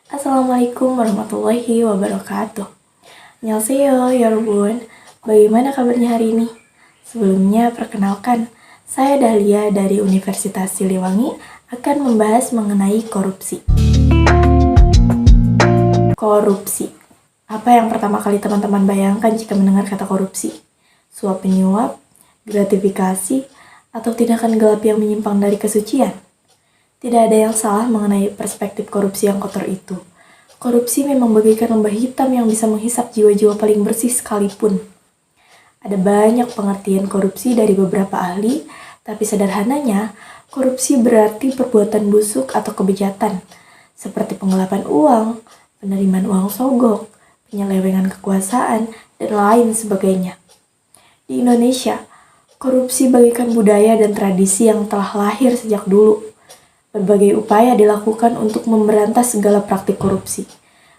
Assalamualaikum warahmatullahi wabarakatuh. Annyeonghaseyo, 여러분. Bagaimana kabarnya hari ini? Sebelumnya, perkenalkan, saya Dahlia dari Universitas Siliwangi akan membahas mengenai korupsi. Korupsi. Apa yang pertama kali teman-teman bayangkan jika mendengar kata korupsi? Suap menyuap, gratifikasi, atau tindakan gelap yang menyimpang dari kesucian? Tidak ada yang salah mengenai perspektif korupsi yang kotor itu. Korupsi memang bagaikan lembah hitam yang bisa menghisap jiwa-jiwa paling bersih sekalipun. Ada banyak pengertian korupsi dari beberapa ahli, tapi sederhananya, korupsi berarti perbuatan busuk atau kebejatan, seperti penggelapan uang, penerimaan uang sogok, penyelewengan kekuasaan, dan lain sebagainya. Di Indonesia, korupsi bagaikan budaya dan tradisi yang telah lahir sejak dulu. Berbagai upaya dilakukan untuk memberantas segala praktik korupsi.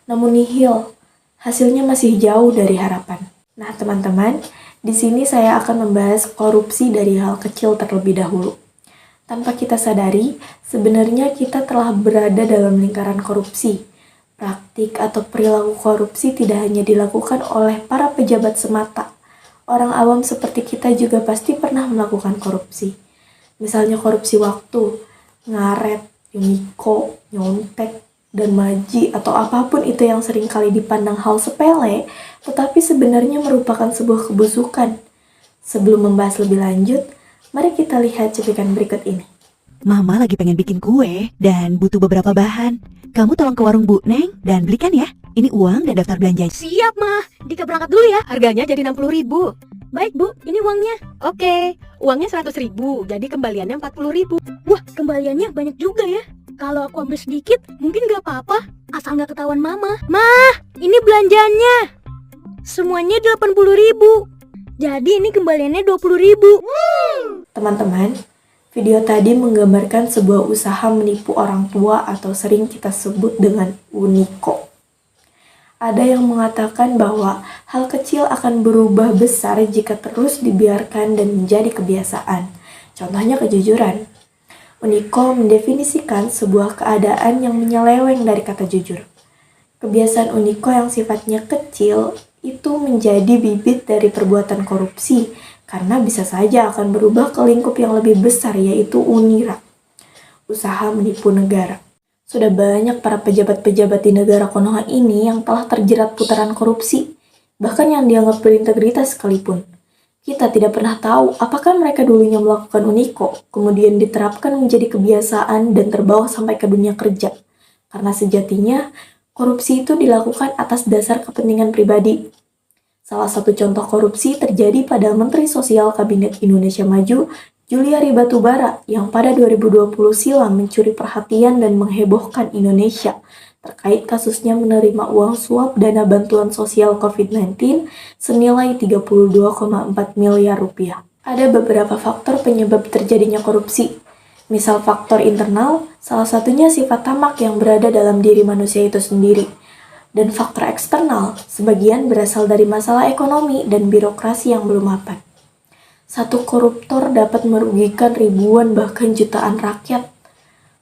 Namun nihil, hasilnya masih jauh dari harapan. Nah, teman-teman, di sini saya akan membahas korupsi dari hal kecil terlebih dahulu. Tanpa kita sadari, sebenarnya kita telah berada dalam lingkaran korupsi. Praktik atau perilaku korupsi tidak hanya dilakukan oleh para pejabat semata. Orang awam seperti kita juga pasti pernah melakukan korupsi. Misalnya korupsi waktu, ngaret, uniko, nyontek, dan maji atau apapun itu yang seringkali dipandang hal sepele, tetapi sebenarnya merupakan sebuah kebusukan. Sebelum membahas lebih lanjut, mari kita lihat cuplikan berikut ini. Mama lagi pengen bikin kue dan butuh beberapa bahan. Kamu tolong ke warung Bu Neng dan belikan ya. Ini uang dan daftar belanja. Siap, Ma. Dika berangkat dulu ya. Harganya jadi 60.000. Baik, Bu. Ini uangnya. Oke. Uangnya 100.000. Jadi kembaliannya 40.000. Wah, kembaliannya banyak juga ya. Kalau aku ambil sedikit, mungkin gak apa-apa. Asal gak ketahuan Mama. Ma, ini belanjaannya. Semuanya 80.000. Jadi ini kembaliannya 20.000. Teman-teman, video tadi menggambarkan sebuah usaha menipu orang tua atau sering kita sebut dengan uniko. Ada yang mengatakan bahwa hal kecil akan berubah besar jika terus dibiarkan dan menjadi kebiasaan. Contohnya kejujuran. Uniko mendefinisikan sebuah keadaan yang menyeleweng dari kata jujur. Kebiasaan uniko yang sifatnya kecil itu menjadi bibit dari perbuatan korupsi karena bisa saja akan berubah ke lingkup yang lebih besar yaitu unira, usaha menipu negara. Sudah banyak para pejabat-pejabat di negara Konoha ini yang telah terjerat putaran korupsi, bahkan yang dianggap berintegritas sekalipun. Kita tidak pernah tahu apakah mereka dulunya melakukan uniko, kemudian diterapkan menjadi kebiasaan dan terbawa sampai ke dunia kerja. Karena sejatinya, korupsi itu dilakukan atas dasar kepentingan pribadi. Salah satu contoh korupsi terjadi pada Menteri Sosial Kabinet Indonesia Maju, Juliari Batubara, yang pada 2020 silam mencuri perhatian dan menghebohkan Indonesia terkait kasusnya menerima uang suap dana bantuan sosial COVID-19 senilai 32,4 miliar rupiah. Ada beberapa faktor penyebab terjadinya korupsi. Misal faktor internal, salah satunya sifat tamak yang berada dalam diri manusia itu sendiri. Dan faktor eksternal, sebagian berasal dari masalah ekonomi dan birokrasi yang belum mapan. Satu koruptor dapat merugikan ribuan bahkan jutaan rakyat.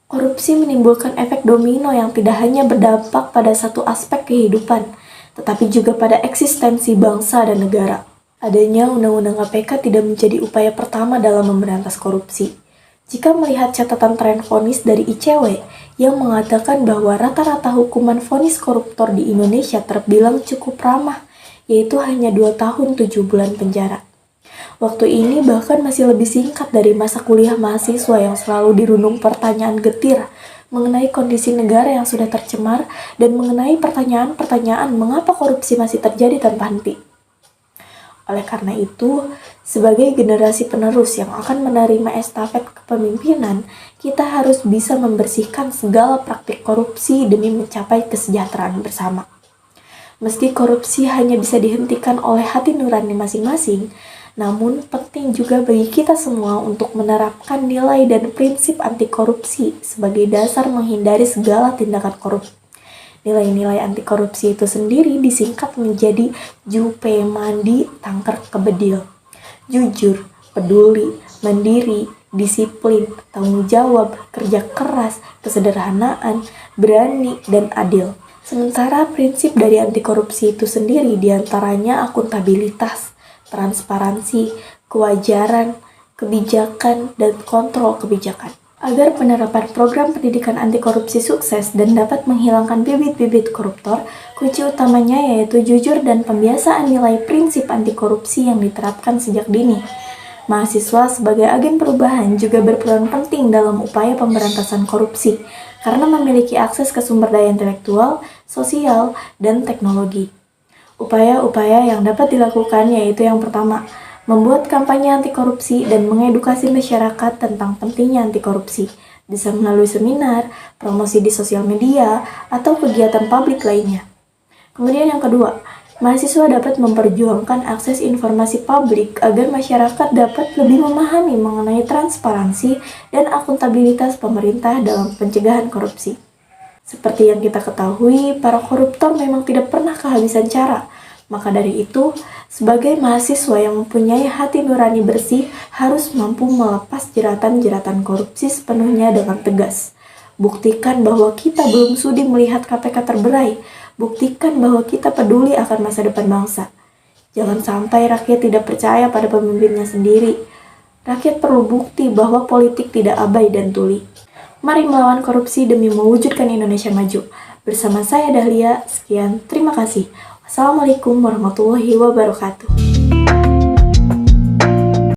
Korupsi menimbulkan efek domino yang tidak hanya berdampak pada satu aspek kehidupan, tetapi juga pada eksistensi bangsa dan negara. Adanya Undang-Undang KPK tidak menjadi upaya pertama dalam memberantas korupsi. Jika melihat catatan tren vonis dari ICW yang mengatakan bahwa rata-rata hukuman vonis koruptor di Indonesia terbilang cukup ramah, yaitu hanya 2 tahun 7 bulan penjara. Waktu ini bahkan masih lebih singkat dari masa kuliah mahasiswa yang selalu dirundung pertanyaan getir mengenai kondisi negara yang sudah tercemar dan mengenai pertanyaan-pertanyaan mengapa korupsi masih terjadi tanpa henti. Oleh karena itu, sebagai generasi penerus yang akan menerima estafet kepemimpinan, kita harus bisa membersihkan segala praktik korupsi demi mencapai kesejahteraan bersama. Meski korupsi hanya bisa dihentikan oleh hati nurani masing-masing, namun penting juga bagi kita semua untuk menerapkan nilai dan prinsip anti korupsi sebagai dasar menghindari segala tindakan korup. Nilai-nilai anti korupsi itu sendiri disingkat menjadi Jupe Mandi Tangker Kebedil. Jujur, peduli, mandiri, disiplin, tanggung jawab, kerja keras, kesederhanaan, berani, dan adil. Sementara prinsip dari anti korupsi itu sendiri diantaranya akuntabilitas, transparansi, kewajaran, kebijakan, dan kontrol kebijakan. Agar penerapan program pendidikan anti korupsi sukses dan dapat menghilangkan bibit-bibit koruptor, kunci utamanya yaitu jujur dan pembiasaan nilai prinsip anti korupsi yang diterapkan sejak dini. Mahasiswa sebagai agen perubahan juga berperan penting dalam upaya pemberantasan korupsi karena memiliki akses ke sumber daya intelektual, sosial, dan teknologi. Upaya-upaya yang dapat dilakukan yaitu yang pertama, membuat kampanye anti korupsi dan mengedukasi masyarakat tentang pentingnya anti korupsi, bisa melalui seminar, promosi di sosial media, atau kegiatan publik lainnya. Kemudian yang kedua, mahasiswa dapat memperjuangkan akses informasi publik agar masyarakat dapat lebih memahami mengenai transparansi dan akuntabilitas pemerintah dalam pencegahan korupsi. Seperti yang kita ketahui, para koruptor memang tidak pernah kehabisan cara. Maka dari itu, sebagai mahasiswa yang mempunyai hati nurani bersih harus mampu melepas jeratan-jeratan korupsi sepenuhnya dengan tegas. Buktikan bahwa kita belum sudi melihat KPK terberai. Buktikan bahwa kita peduli akan masa depan bangsa. Jangan sampai rakyat tidak percaya pada pemimpinnya sendiri. Rakyat perlu bukti bahwa politik tidak abai dan tuli. Mari melawan korupsi demi mewujudkan Indonesia maju. Bersama saya Dahlia, sekian, terima kasih. Assalamualaikum warahmatullahi wabarakatuh.